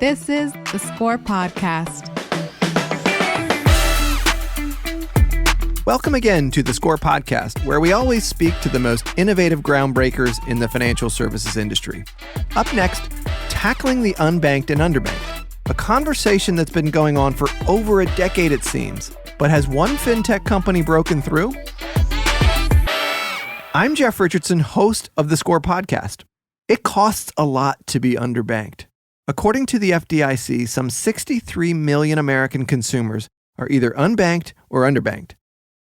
This is the Score Podcast. Welcome again to the Score Podcast, where we always speak to the most innovative groundbreakers in the financial services industry. Up next, tackling the unbanked and underbanked, a conversation that's been going on for over a decade, it seems. But has one fintech company broken through? I'm Jeff Richardson, host of the Score Podcast. It costs a lot to be underbanked. According to the FDIC, some 63 million American consumers are either unbanked or underbanked.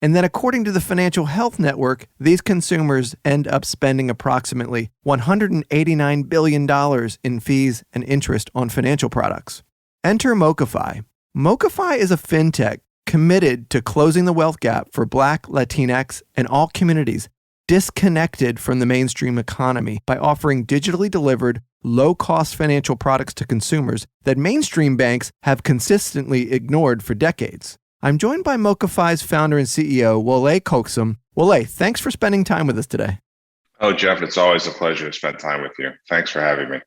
And then according to the Financial Health Network, these consumers end up spending approximately $189 billion in fees and interest on financial products. Enter MoCaFi. MoCaFi is a fintech committed to closing the wealth gap for Black, Latinx, and all communities disconnected from the mainstream economy by offering digitally delivered, low-cost financial products to consumers that mainstream banks have consistently ignored for decades. I'm joined by MoCaFi's founder and CEO, Wole Coaxum. Wole, thanks for spending time with us today. Oh, Jeff, it's always a pleasure to spend time with you. Thanks for having me.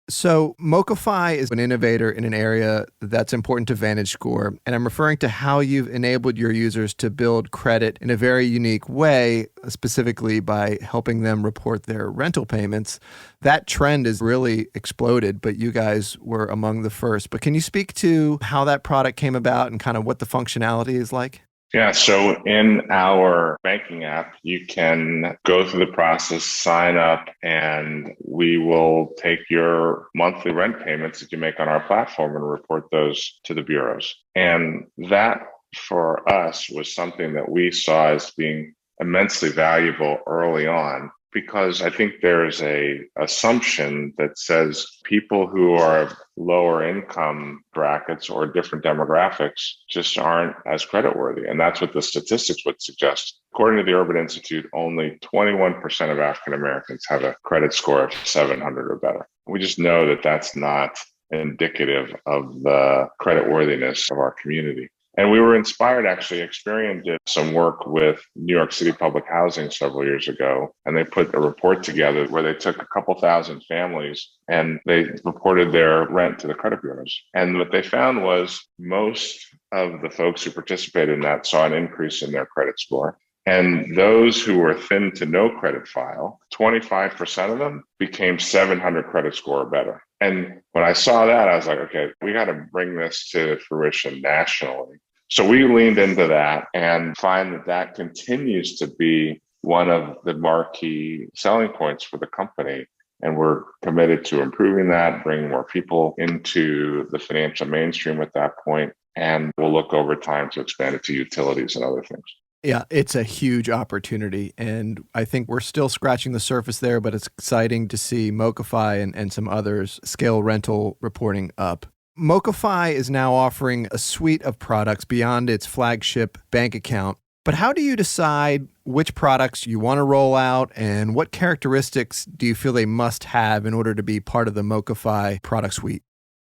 So MoCaFi is an innovator in an area that's important to VantageScore, and I'm referring to how you've enabled your users to build credit in a very unique way, specifically by helping them report their rental payments. That trend has really exploded, but you guys were among the first. But can you speak to how that product came about and kind of what the functionality is like? Yeah, so in our banking app, you can go through the process, sign up, and we will take your monthly rent payments that you make on our platform and report those to the bureaus. And that, for us, was something that we saw as being immensely valuable early on, because I think there's a assumption that says people who are lower income brackets or different demographics just aren't as creditworthy. And that's what the statistics would suggest. According to the Urban Institute, only 21% of African Americans have a credit score of 700 or better. We just know that that's not indicative of the creditworthiness of our community. And we were inspired, actually. Experian did some work with New York City Public Housing several years ago, and they put a report together where they took a couple thousand families and they reported their rent to the credit bureaus. And what they found was most of the folks who participated in that saw an increase in their credit score. And those who were thin to no credit file, 25% of them became 700 credit score or better. And when I saw that, I was like, okay, we got to bring this to fruition nationally. So we leaned into that and find that that continues to be one of the marquee selling points for the company. And we're committed to improving that, bringing more people into the financial mainstream at that point. And we'll look over time to expand it to utilities and other things. Yeah, it's a huge opportunity, and I think we're still scratching the surface there, but it's exciting to see MoCaFi and some others scale rental reporting up. MoCaFi is now offering a suite of products beyond its flagship bank account, but how do you decide which products you want to roll out, and what characteristics do you feel they must have in order to be part of the MoCaFi product suite?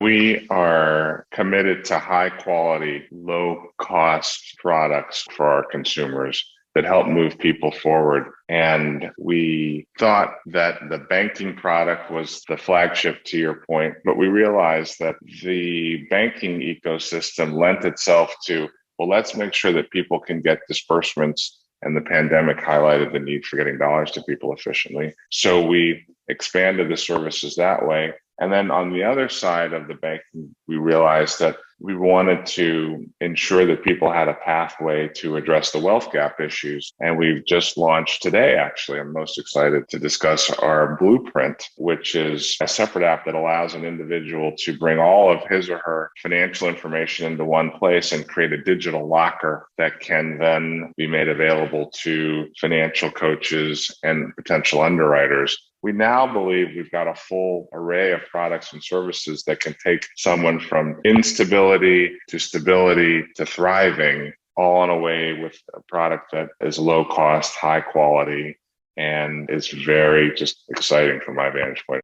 We are committed to high quality, low cost products for our consumers that help move people forward. And we thought that the banking product was the flagship, to your point, but we realized that the banking ecosystem lent itself to, well, let's make sure that people can get disbursements. And the pandemic highlighted the need for getting dollars to people efficiently. So we expanded the services that way. And then on the other side of the banking, we realized that we wanted to ensure that people had a pathway to address the wealth gap issues. And we've just launched today, actually. I'm most excited to discuss our Blueprint, which is a separate app that allows an individual to bring all of his or her financial information into one place and create a digital locker that can then be made available to financial coaches and potential underwriters. We now believe we've got a full array of products and services that can take someone from instability to stability to thriving, all in a way with a product that is low cost, high quality, and is very just exciting from my vantage point.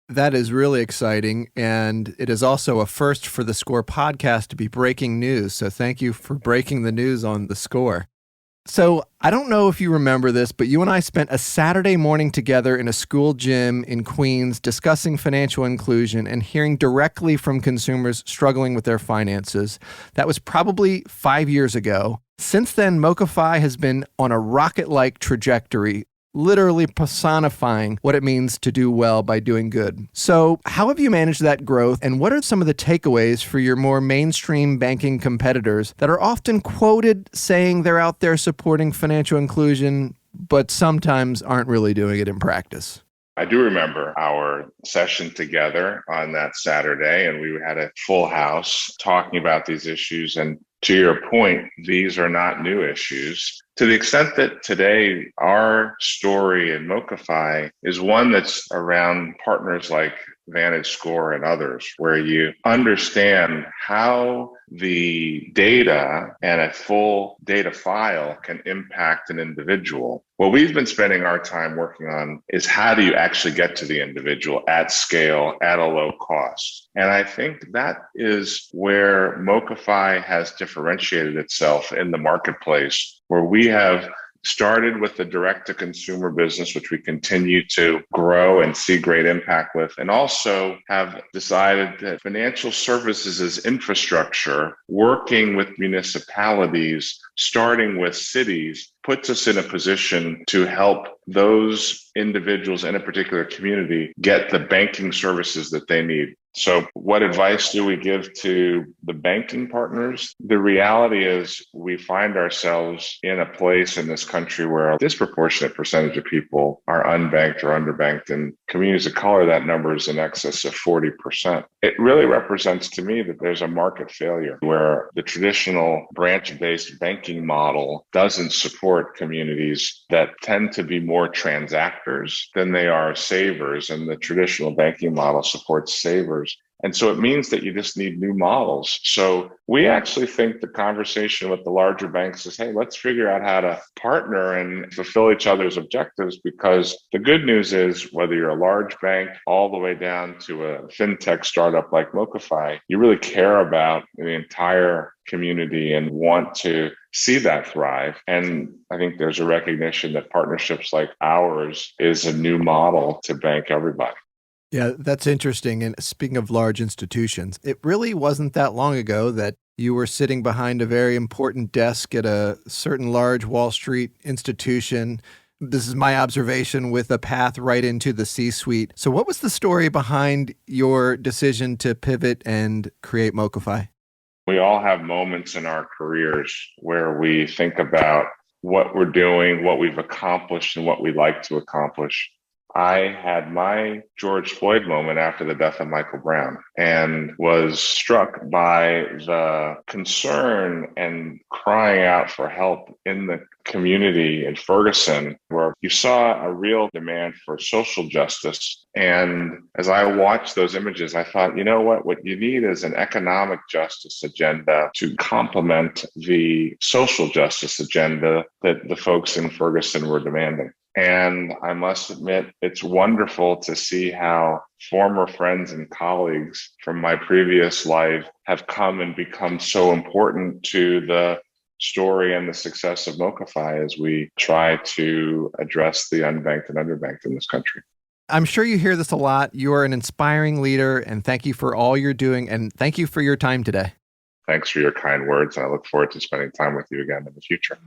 That is really exciting, and it is also a first for the Score podcast to be breaking news, so thank you for breaking the news on the Score. So I don't know if you remember this, but you and I spent a Saturday morning together in a school gym in Queens discussing financial inclusion and hearing directly from consumers struggling with their finances. That was probably 5 years ago. Since then, MoCaFi has been on a rocket-like trajectory, literally personifying what it means to do well by doing good. So how have you managed that growth, and what are some of the takeaways for your more mainstream banking competitors that are often quoted saying they're out there supporting financial inclusion, but sometimes aren't really doing it in practice? I do remember our session together on that Saturday, and we had a full house talking about these issues. And to your point, these are not new issues. To the extent that today our story in MoCaFi is one that's around partners like VantageScore and others, where you understand how the data and a full data file can impact an individual. What we've been spending our time working on is how do you actually get to the individual at scale, at a low cost? And I think that is where MoCaFi has differentiated itself in the marketplace, where we have started with the direct-to-consumer business, which we continue to grow and see great impact with, and also have decided that financial services as infrastructure, working with municipalities, starting with cities, puts us in a position to help those individuals in a particular community get the banking services that they need. So what advice do we give to the banking partners? The reality is we find ourselves in a place in this country where a disproportionate percentage of people are unbanked or underbanked. In communities of color, that number is in excess of 40%. It really represents to me that there's a market failure where the traditional branch-based banking model doesn't support communities that tend to be more transactors than they are savers, and the traditional banking model supports savers. And so it means that you just need new models. So we actually think the conversation with the larger banks is, hey, let's figure out how to partner and fulfill each other's objectives, because the good news is whether you're a large bank all the way down to a fintech startup like MoCaFi, you really care about the entire community and want to see that thrive. And I think there's a recognition that partnerships like ours is a new model to bank everybody. Yeah, that's interesting. And speaking of large institutions, it really wasn't that long ago that you were sitting behind a very important desk at a certain large Wall Street institution. This is my observation, with a path right into the C-suite. So what was the story behind your decision to pivot and create MoCaFi? We all have moments in our careers where we think about what we're doing, what we've accomplished, and what we'd like to accomplish. I had my George Floyd moment after the death of Michael Brown and was struck by the concern and crying out for help in the community in Ferguson, where you saw a real demand for social justice. And as I watched those images, I thought, you know what you need is an economic justice agenda to complement the social justice agenda that the folks in Ferguson were demanding. And I must admit, it's wonderful to see how former friends and colleagues from my previous life have come and become so important to the story and the success of MoCaFi as we try to address the unbanked and underbanked in this country. I'm sure you hear this a lot. You are an inspiring leader, and thank you for all you're doing, and thank you for your time today. Thanks for your kind words, and I look forward to spending time with you again in the future.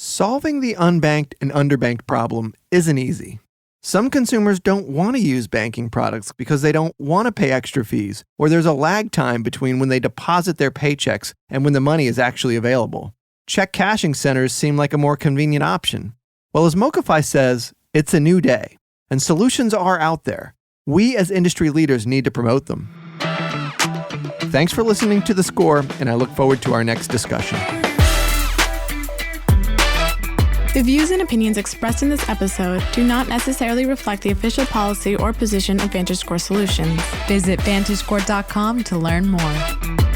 Solving the unbanked and underbanked problem isn't easy. Some consumers don't want to use banking products because they don't want to pay extra fees, or there's a lag time between when they deposit their paychecks and when the money is actually available. Check cashing centers seem like a more convenient option. Well, as MoCaFi says, it's a new day, and solutions are out there. We as industry leaders need to promote them. Thanks for listening to The Score, and I look forward to our next discussion. The views and opinions expressed in this episode do not necessarily reflect the official policy or position of VantageScore Solutions. Visit VantageScore.com to learn more.